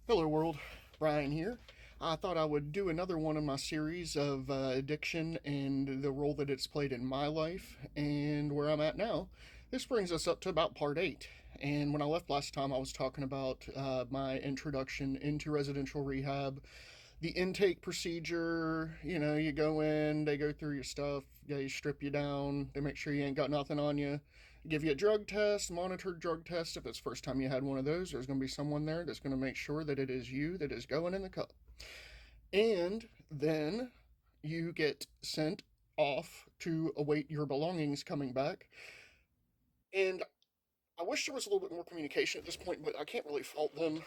Hello, world. Brian here. I thought I would do another one in my series of addiction and the role that it's played in my life and where I'm at now. This brings us up to about part 8. And when I left last time, I was talking about my introduction into residential rehab, the intake procedure. You know, you go in, they go through your stuff, they strip you down, they make sure you ain't got nothing on you, give you a drug test, monitored drug test. If it's the first time you had one of those, there's going to be someone there that's going to make sure that it is you that is going in the cup. And then you get sent off to await your belongings coming back. And I wish there was a little bit more communication at this point, but I can't really fault them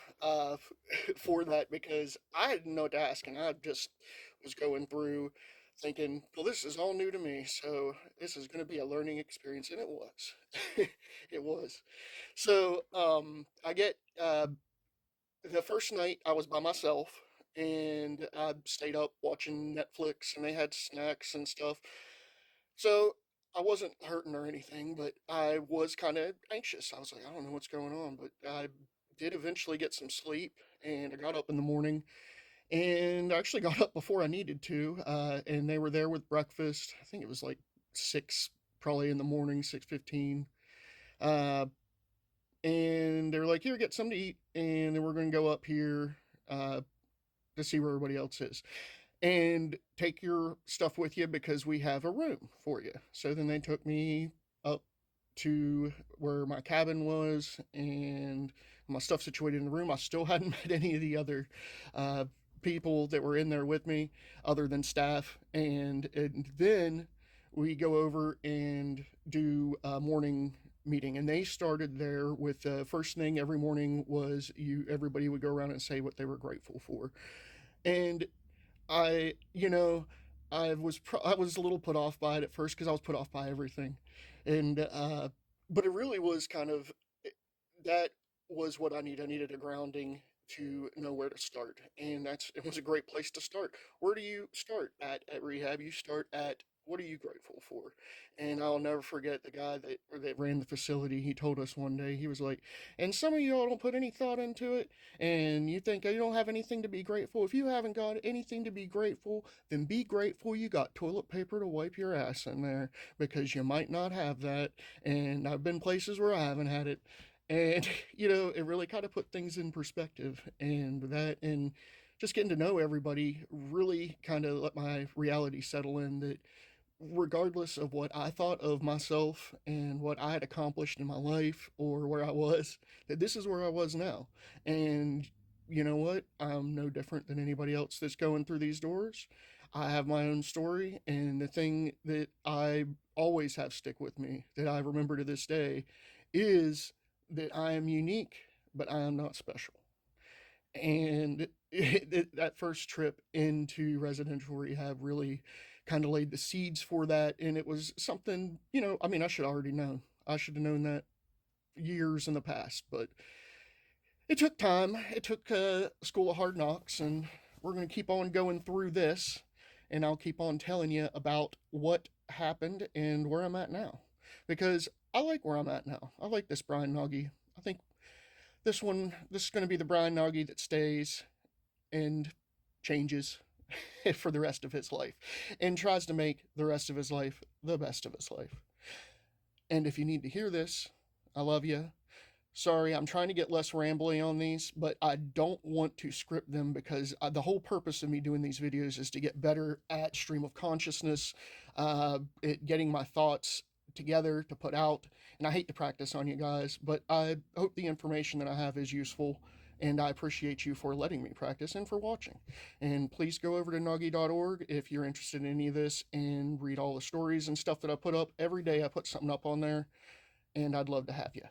for that because I didn't know what to ask, and I just was going through thinking, well, this is all new to me, so this is going to be a learning experience, and it was. It was. So I get the first night I was by myself, and I stayed up watching Netflix, and they had snacks and stuff. So I wasn't hurting or anything, but I was kind of anxious. I was like, I don't know what's going on, but I did eventually get some sleep, and I got up in the morning, and I actually got up before I needed to, and they were there with breakfast. I think it was like 6, probably in the morning, 6:15. Uh, and they were like, "Here, get something to eat, and then we're going to go up here uh, to see where everybody else is." And take your stuff with you because we have a room for you. So then they took me up to where my cabin was and my stuff situated in the room. I still hadn't met any of the other uh, people that were in there with me other than staff. And then we go over and do a morning meeting, and they started there with the first thing every morning was everybody would go around and say what they were grateful for. And I, you know, I was a little put off by it at first because I was put off by everything, and but it really was kind of that was what I needed. I needed a grounding to know where to start, and it was a great place to start. Where do you start at rehab? You start at what are you grateful for? And I'll never forget the guy that ran the facility. He told us one day, he was like, and some of y'all don't put any thought into it, and you think you don't have anything to be grateful. If you haven't got anything to be grateful, then be grateful you got toilet paper to wipe your ass in there, because you might not have that. And I've been places where I haven't had it. And, it really kind of put things in perspective. And just getting to know everybody really kind of let my reality settle in that regardless of what I thought of myself and what I had accomplished in my life or where I was, that this is where I was now. And you know what? I'm no different than anybody else that's going through these doors. I have my own story, and the thing that I always have stick with me, that I remember to this day, is that I am unique, but I am not special. And that first trip into residential rehab really kind of laid the seeds for that. And it was something, I mean, I should already know. I should have known that years in the past, but it took time. It took a school of hard knocks, and we're going to keep on going through this. And I'll keep on telling you about what happened and where I'm at now. Because I like where I'm at now. I like this Brian Nagy. I think this is going to be the Brian Nagy that stays and changes for the rest of his life and tries to make the rest of his life the best of his life. And if you need to hear this, I love you. Sorry, I'm trying to get less rambly on these, but I don't want to script them because the whole purpose of me doing these videos is to get better at stream of consciousness, at getting my thoughts together to put out. And I hate to practice on you guys, but I hope the information that I have is useful. And I appreciate you for letting me practice and for watching. And please go over to Nagi.org if you're interested in any of this and read all the stories and stuff that I put up. Every day I put something up on there, and I'd love to have you.